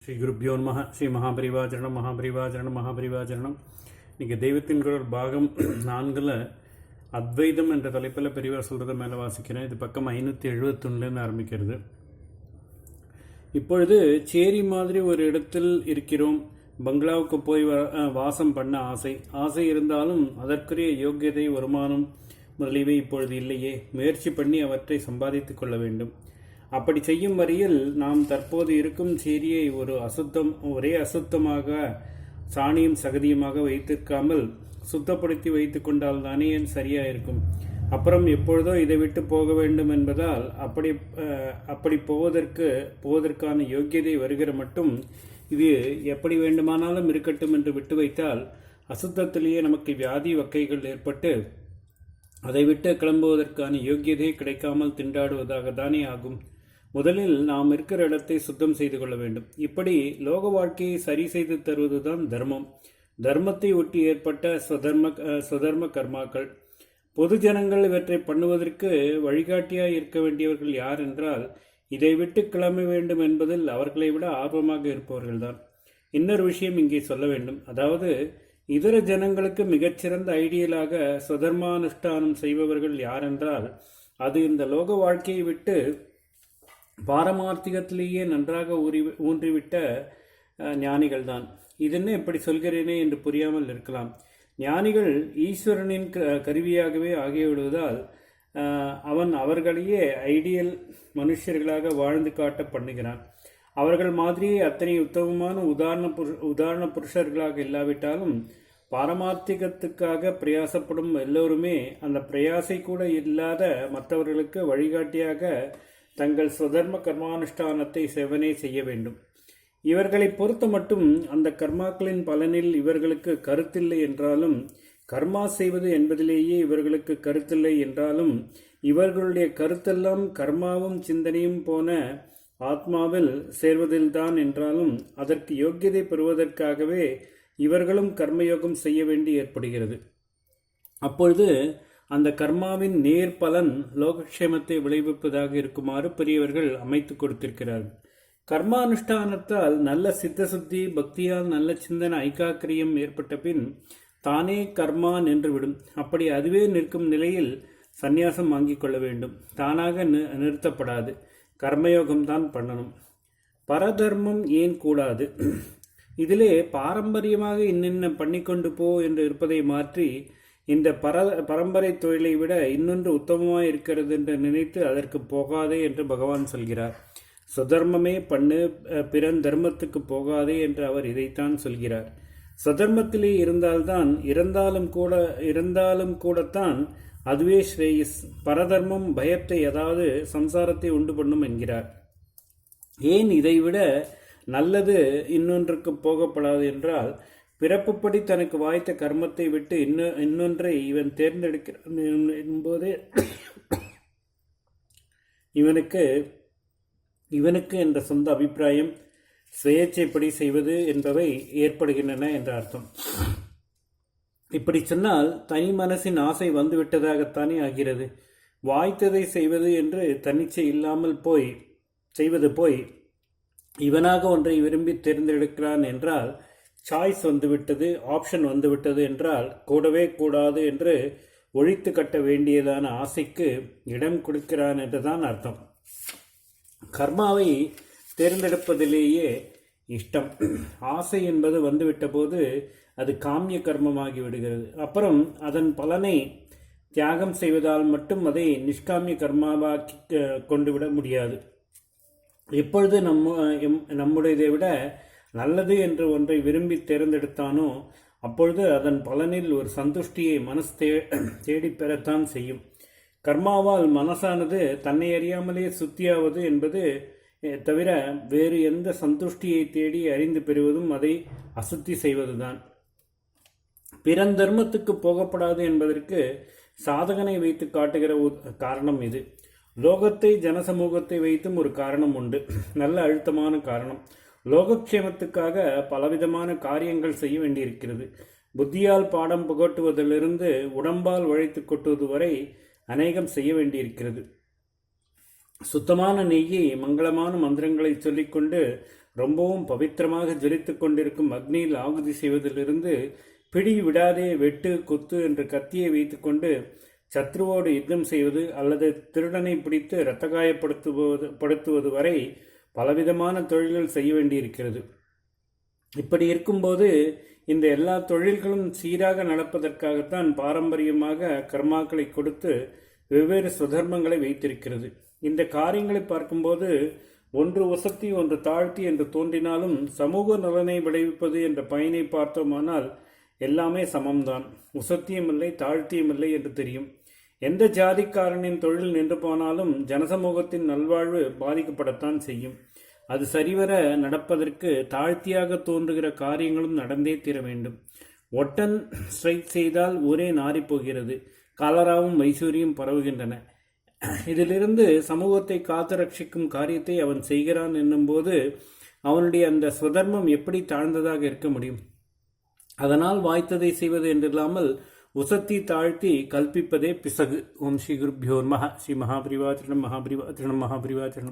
ஸ்ரீ குருப்பியோ நமஹ. ஸ்ரீ மகாபரிவாச்சரணம் மகாபரிவாச்சரணம் மகாபரிவாச்சரணம். இன்றைக்கி தெய்வத்தின் குரல் பாகம் 4 அத்வைதம் என்ற தலைப்பில் பெரியவர் சொல்கிறத மேலே வாசிக்கிறேன். இது பக்கம் 571 ஆரம்பிக்கிறது. இப்பொழுது சேரி மாதிரி ஒரு இடத்தில் இருக்கிறோம். பங்களாவுக்கு போய் வாசம் பண்ண ஆசை இருந்தாலும் அதற்குரிய யோக்கியதை வருமானம் முதலியவை இப்பொழுது இல்லையே. முயற்சி பண்ணி அவற்றை சம்பாதித்து கொள்ள வேண்டும். அப்படி செய்யும் வரையில் நாம் தற்போது இருக்கும் சேரியை ஒரே அசுத்தமாக சாணியும் சகதியுமாக வைத்திருக்காமல் சுத்தப்படுத்தி வைத்து கொண்டால் தானே சரியாயிருக்கும். அப்புறம் எப்பொழுதோ இதை விட்டு போக வேண்டும் என்பதால் அப்படி போவதற்கான யோக்கியதை வருகிற மட்டும் இது எப்படி வேண்டுமானாலும் இருக்கட்டும் என்று விட்டு வைத்தால் அசுத்தத்திலேயே நமக்கு வியாதி வக்கைகள் ஏற்பட்டு அதை விட்டு கிளம்புவதற்கான யோக்கியதை கிடைக்காமல் திண்டாடுவதாக தானே ஆகும். முதலில் நாம் இருக்கிற இடத்தை சுத்தம் செய்து கொள்ள வேண்டும். இப்படி லோக வாழ்க்கையை சரி செய்து தருவதுதான் தர்மம். தர்மத்தை ஒட்டி ஏற்பட்ட ஸ்வதர்ம கர்மாக்கள். பொது ஜனங்கள் இவற்றை பண்ணுவதற்கு வழிகாட்டியாய் இருக்க வேண்டியவர்கள் யார் என்றால் இதை விட்டு கிளம்ப வேண்டும் என்பதில் அவர்களை விட ஆர்வமாக இருப்பவர்கள்தான். இன்னொரு விஷயம் இங்கே சொல்ல வேண்டும். அதாவது இதர ஜனங்களுக்கு மிகச்சிறந்த ஐடியலாக ஸ்வதர்மானுஷ்டானம் செய்பவர்கள் யாரென்றால் அது இந்த லோக வாழ்க்கையை விட்டு பாரமார்த்திகத்திலேயே நன்றாக ஊன்றிவிட்ட ஞானிகள் தான். இதென்ன இப்படி சொல்கிறேனே என்று புரியாமல் இருக்கலாம். ஞானிகள் ஈஸ்வரனின் கருவியாகவே ஆகிவிடுவதால் அவன் அவர்களையே ஐடியல் மனுஷர்களாக வாழ்ந்து காட்ட பண்ணுகிறான். அவர்கள் மாதிரியே அத்தனை உத்தமமான உதாரண புருஷர்களாக இல்லாவிட்டாலும் பாரமார்த்திகத்துக்காக பிரயாசப்படும் எல்லோருமே அந்த பிரயாசை கூட இல்லாத மற்றவர்களுக்கு வழிகாட்டியாக தங்கள் ஸ்வதர்ம கர்மானுஷ்டானத்தை செவனே செய்ய வேண்டும். இவர்களை பொறுத்த மட்டும் அந்த கர்மாக்களின் பலனில் இவர்களுக்கு கருத்தில்லை என்றாலும், கர்மா செய்வது என்பதிலேயே இவர்களுக்கு கருத்தில்லை என்றாலும், இவர்களுடைய கருத்தெல்லாம் கர்மாவும் சிந்தனையும் போன ஆத்மாவில் சேர்வதில்தான் என்றாலும் அதற்கு யோக்கியதை பெறுவதற்காகவே இவர்களும் கர்மயோகம் செய்ய வேண்டி ஏற்படுகிறது. அப்பொழுது அந்த கர்மாவின் நேர் பலன் லோகக்ஷேமத்தை விளைவிப்பதாக இருக்குமாறு பெரியவர்கள் அமைத்து கொடுத்திருக்கிறார்கள். கர்மானுஷ்டானத்தால் நல்ல சித்த சுத்தி, பக்தியால் நல்ல சிந்தனை ஐக்காக்கிரியம் ஏற்பட்ட பின் தானே கர்மா நின்றுவிடும். அப்படி அதுவே நிற்கும் நிலையில் சந்நியாசம் வாங்கிக் கொள்ள வேண்டும். தானாக நிறுத்தப்படாது. கர்மயோகம்தான் பண்ணணும். பரதர்மம் ஏன் கூடாது? இதிலே பாரம்பரியமாக இன்னென்ன பண்ணிக்கொண்டு போ என்று இருப்பதை மாற்றி இந்த பரம்பரை தொழிலை விட இன்னொன்று உத்தமமாக இருக்கிறது என்று நினைத்து அதற்கு போகாதே என்று பகவான் சொல்கிறார். சுதர்மமே பண்ணு, பிறன் தர்மத்துக்கு போகாதே என்று அவர் இதைத்தான் சொல்கிறார். சுதர்மத்திலே இருந்தாலும் கூடத்தான் அதுவே ஸ்ரேயஸ். பரதர்மம் பயத்தை, அதாவது சம்சாரத்தை உண்டு பண்ணும் என்கிறார். ஏன் இதைவிட நல்லது இன்னொன்றுக்கு போகப்படாது என்றால் பிறப்புப்படி தனக்கு வாய்த்த கர்மத்தை விட்டு இன்னொன்றை இவன் தேர்ந்தெடுக்கிறான் என்பதே இவனுக்கு என்ற சொந்த அபிப்பிராயம், சுயேச்சைப்படி செய்வது என்பவை ஏற்படுகின்றன என்ற அர்த்தம். இப்படி சொன்னால் தனி மனசின் ஆசை வந்துவிட்டதாகத்தானே ஆகிறது. வாய்த்ததை செய்வது என்று தன்னிச்சை இல்லாமல் செய்வது போய் இவனாக ஒன்றை விரும்பி தேர்ந்தெடுக்கிறான் என்றால் சாய்ஸ் வந்துவிட்டது, ஆப்ஷன் வந்துவிட்டது என்றால் கூடவே கூடாது என்று ஒழித்து கட்ட வேண்டியதான ஆசைக்கு இடம் கொடுக்கிறான் என்றுதான் அர்த்தம். கர்மாவை தேர்ந்தெடுப்பதிலேயே இஷ்டம், ஆசை என்பது வந்துவிட்ட போது அது காமிய கர்மமாகி விடுகிறது. அப்புறம் அதன் பலனை தியாகம் செய்வதால் மட்டும் அதை நிஷ்காமிய கர்மாவாக்கி கொண்டுவிட முடியாது. எப்பொழுது நம்முடையதை விட நல்லது என்று ஒன்றை விரும்பி தேர்ந்தெடுத்தானோ அப்பொழுது அதன் பலனில் ஒரு சந்துஷ்டியை மனசு தேடி பெறத்தான் செய்யும். கர்மாவால் மனசானது தன்னை அறியாமலே சுத்தியாவது என்பது தவிர வேறு எந்த சந்துஷ்டியை தேடி அறிந்து பெறுவதும் அதை அசுத்தி செய்வதுதான். பிறன் தர்மத்துக்கு போகப்படாது என்பதற்கு சாதகனை வைத்து காட்டுகிற காரணம் இது. லோகத்தை, ஜனசமூகத்தை வைத்தும் ஒரு காரணம் உண்டு, நல்ல அழுத்தமான காரணம். லோகக்ஷேமத்துக்காக பலவிதமான காரியங்கள் செய்ய வேண்டியிருக்கிறது. புத்தியால் பாடம் புகட்டுவதிலிருந்து உடம்பால் உழைத்து கொட்டுவது வரை அநேகம் செய்ய வேண்டியிருக்கிறது. சுத்தமான நெய்யை மங்களமான மந்திரங்களை சொல்லிக்கொண்டு ரொம்பவும் பவித்திரமாக ஜொலித்துக் கொண்டிருக்கும் அக்னியில் ஆகுதி செய்வதிலிருந்து பிடி விடாதே வெட்டு குத்து என்று கத்தியை வைத்துக்கொண்டு சத்ருவோடு யுத்தம் செய்வது அல்லது திருடனை பிடித்து இரத்தகாயப்படுத்துவது வரை பலவிதமான தொழில்கள் செய்ய வேண்டியிருக்கிறது. இப்படி இருக்கும்போது இந்த எல்லா தொழில்களும் சீராக நடப்பதற்காகத்தான் பாரம்பரியமாக கர்மாக்களை கொடுத்து வெவ்வேறு சுதர்மங்களை வைத்திருக்கிறது. இந்த காரியங்களை பார்க்கும்போது ஒன்று உசத்தி ஒன்று தாழ்த்தி என்று தோன்றினாலும் சமூக நலனை விளைவிப்பது என்ற பயனை பார்த்தோமானால் எல்லாமே சமம்தான். உசத்தியமில்லை தாழ்த்தியமில்லை என்று தெரியும். எந்த ஜாதிக்காரனின் தொழில் நின்று போனாலும் ஜனசமூகத்தின் நல்வாழ்வு பாதிக்கப்படத்தான் செய்யும். அது சரிவர நடப்பதற்கு தாழ்த்தியாக தோன்றுகிற காரியங்களும் நடந்தே தீர வேண்டும். ஒட்டன் ஸ்ட்ரைக் செய்தால் ஊரே நாறிப்போகிறது. காலராவும் மைசூரியும் பரவுகின்றன. இதிலிருந்து சமூகத்தை காத்து ரட்சிக்கும் காரியத்தை அவன் செய்கிறான் என்னும்போது அவனுடைய அந்த சுதர்மம் எப்படி தாழ்ந்ததாக இருக்க முடியும்? அதனால் வாய்த்ததை செய்வது என்றில்லாமல் உசத்தி தாழ்த்தி கல்பிப்பதே பிசகு. ஓம் ஸ்ரீ குருப்யோர்மஹ. ஸ்ரீ மகாபரிவாச்சரணம் மகாபரிவாச்சரணம் மகாபரிவாச்சரணம்.